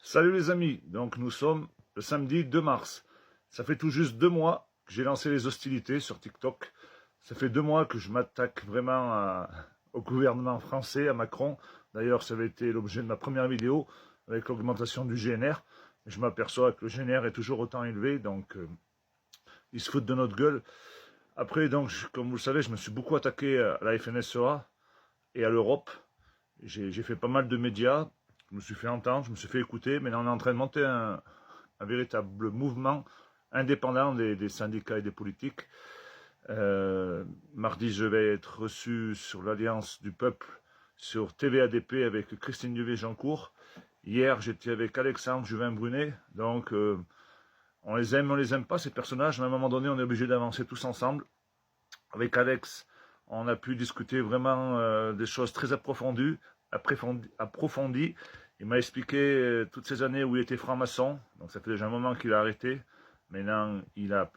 Salut les amis, donc nous sommes le samedi 2 mars. Ça fait tout juste 2 mois que j'ai lancé les hostilités sur TikTok. Ça fait 2 mois que je m'attaque vraiment au gouvernement français, à Macron. D'ailleurs, ça avait été l'objet de ma première vidéo avec l'augmentation du GNR. Je m'aperçois que le GNR est toujours autant élevé, donc ils se foutent de notre gueule. Après, donc, comme vous le savez, je me suis beaucoup attaqué à la FNSEA et à l'Europe. J'ai fait pas mal de médias. Je me suis fait entendre, je me suis fait écouter, mais là on est en train de monter un véritable mouvement indépendant des syndicats et des politiques. Mardi, je vais être reçu sur l'Alliance du Peuple, sur TVADP avec Christine Duvay-Jancourt. Hier, j'étais avec Alexandre Juvin-Brunet. Donc, on les aime pas, ces personnages, mais à un moment donné, on est obligé d'avancer tous ensemble. Avec Alex, on a pu discuter vraiment des choses très approfondies. Il m'a expliqué toutes ces années où il était franc-maçon. Donc ça fait déjà un moment qu'il a arrêté. Maintenant, il a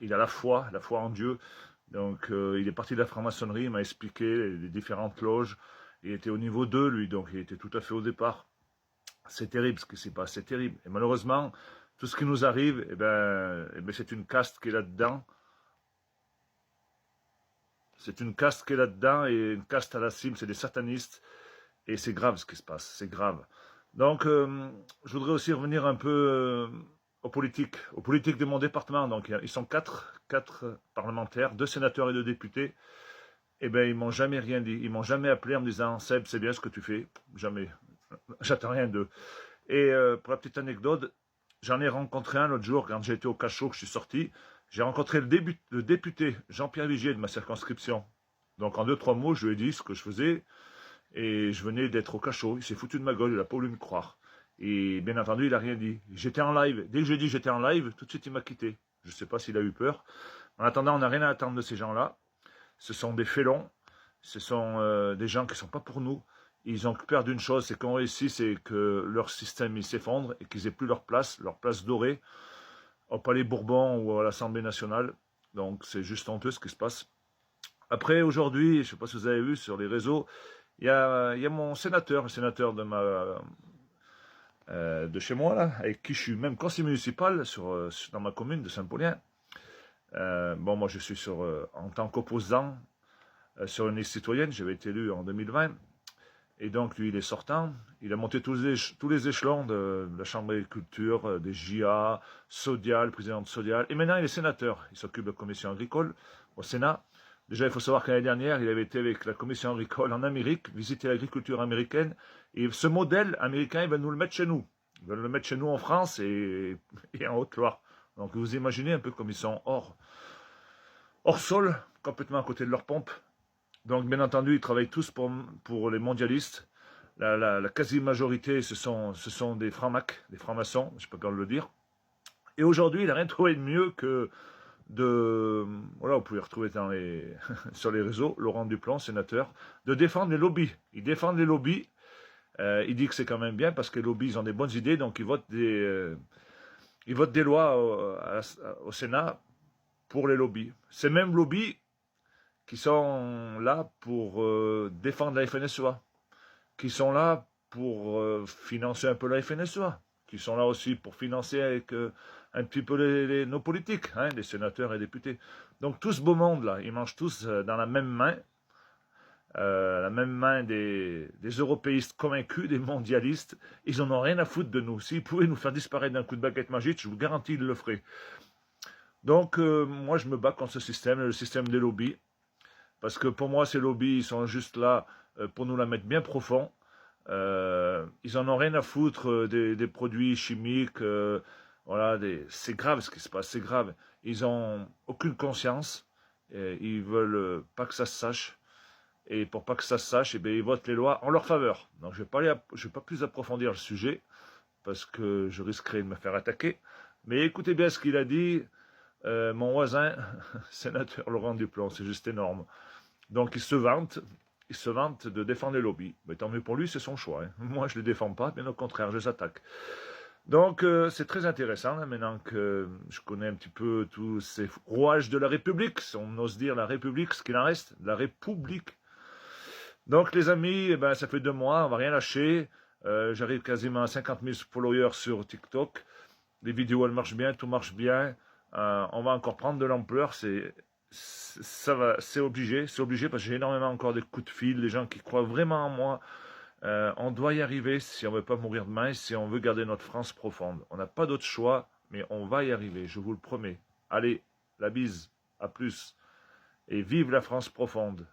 la foi en Dieu. Donc il est parti de la franc-maçonnerie. Il m'a expliqué les différentes loges. Il était au niveau 2, lui, donc il était tout à fait au départ. C'est terrible ce qui s'est passé, c'est terrible. Et malheureusement, tout ce qui nous arrive, c'est une caste qui est là-dedans. C'est une caste qui est là-dedans et une caste à la cime, c'est des satanistes. Et c'est grave ce qui se passe, c'est grave. Donc, je voudrais aussi revenir un peu aux politiques de mon département. Donc, ils sont quatre parlementaires, 2 sénateurs et 2 députés. Eh bien, ils m'ont jamais rien dit. Ils m'ont jamais appelé en me disant « Seb, c'est bien ce que tu fais ». Jamais. J'attends rien d'eux. Et pour la petite anecdote, j'en ai rencontré un l'autre jour quand j'étais au cachot, que je suis sorti. J'ai rencontré le député Jean-Pierre Vigier de ma circonscription. Donc en 2-3 mots, je lui ai dit ce que je faisais. Et je venais d'être au cachot. Il s'est foutu de ma gueule, il n'a pas voulu me croire. Et bien entendu, il n'a rien dit. J'étais en live. Dès que j'ai dit j'étais en live, tout de suite il m'a quitté. Je ne sais pas s'il a eu peur. En attendant, on n'a rien à attendre de ces gens-là. Ce sont des félons. Ce sont des gens qui ne sont pas pour nous. Ils ont peur d'une chose, c'est qu'on réussisse et que leur système s'effondre et qu'ils n'aient plus leur place dorée au Palais Bourbon ou à l'Assemblée nationale. Donc c'est juste honteux ce qui se passe. Après, aujourd'hui, je ne sais pas si vous avez vu sur les réseaux, il y a mon sénateur, le sénateur de chez moi, là, avec qui je suis même conseiller municipal dans ma commune de Saint-Paulien. Bon, moi je suis en tant qu'opposant sur une liste citoyenne, j'avais été élu en 2020. Et donc, lui, il est sortant. Il a monté tous les échelons de la Chambre d'agriculture, des JA, Sodial, président de Sodial. Et maintenant, il est sénateur. Il s'occupe de la commission agricole au Sénat. Déjà, il faut savoir qu'année dernière, il avait été avec la commission agricole en Amérique, visiter l'agriculture américaine. Et ce modèle américain, il va nous le mettre chez nous. Ils veulent le mettre chez nous en France et en Haute-Loire. Donc, vous imaginez un peu comme ils sont hors sol, complètement à côté de leur pompe. Donc, bien entendu, ils travaillent tous pour les mondialistes. La quasi-majorité, ce sont des francs-macs, des francs-maçons, je peux pas le dire. Et aujourd'hui, il n'a rien trouvé de mieux que voilà, vous pouvez retrouver sur les réseaux, Laurent Duplon, sénateur, de défendre les lobbies. Ils défendent les lobbies. Il dit que c'est quand même bien parce que les lobbies, ils ont des bonnes idées, donc ils votent des lois au Sénat pour les lobbies. Ces mêmes lobbies qui sont là pour défendre la FNSEA, qui sont là pour financer un peu la FNSEA, qui sont là aussi pour financer avec un petit peu nos politiques, hein, les sénateurs et députés. Donc tout ce beau monde-là, ils mangent tous dans la même main des européistes convaincus, des mondialistes. Ils en ont rien à foutre de nous. S'ils pouvaient nous faire disparaître d'un coup de baguette magique, je vous garantis, ils le feraient. Donc moi, je me bats contre ce système, le système des lobbies. Parce que pour moi, ces lobbies, ils sont juste là pour nous la mettre bien profond. Ils en ont rien à foutre des produits chimiques. Voilà, c'est grave ce qui se passe, c'est grave. Ils ont aucune conscience. Ils veulent pas que ça se sache. Et pour pas que ça se sache, ils votent les lois en leur faveur. Donc je vais pas plus approfondir le sujet parce que je risquerais de me faire attaquer. Mais écoutez bien ce qu'il a dit. Mon voisin, sénateur Laurent Duplon, c'est juste énorme. Donc il se vante de défendre les lobbies. Mais tant mieux pour lui, c'est son choix. Hein. Moi, je ne les défends pas, bien au contraire, je les attaque. Donc c'est très intéressant, hein, maintenant que je connais un petit peu tous ces rouages de la République, si on ose dire la République, ce qu'il en reste, la République. Donc les amis, ça fait 2 mois, on va rien lâcher. J'arrive quasiment à 50 000 followers sur TikTok. Les vidéos, elles marchent bien, tout marche bien. On va encore prendre de l'ampleur. C'est obligé parce que j'ai énormément encore de coups de fil, des gens qui croient vraiment en moi. On doit y arriver si on ne veut pas mourir demain, et si on veut garder notre France profonde. On n'a pas d'autre choix, mais on va y arriver, je vous le promets. Allez, la bise, à plus. Et vive la France profonde.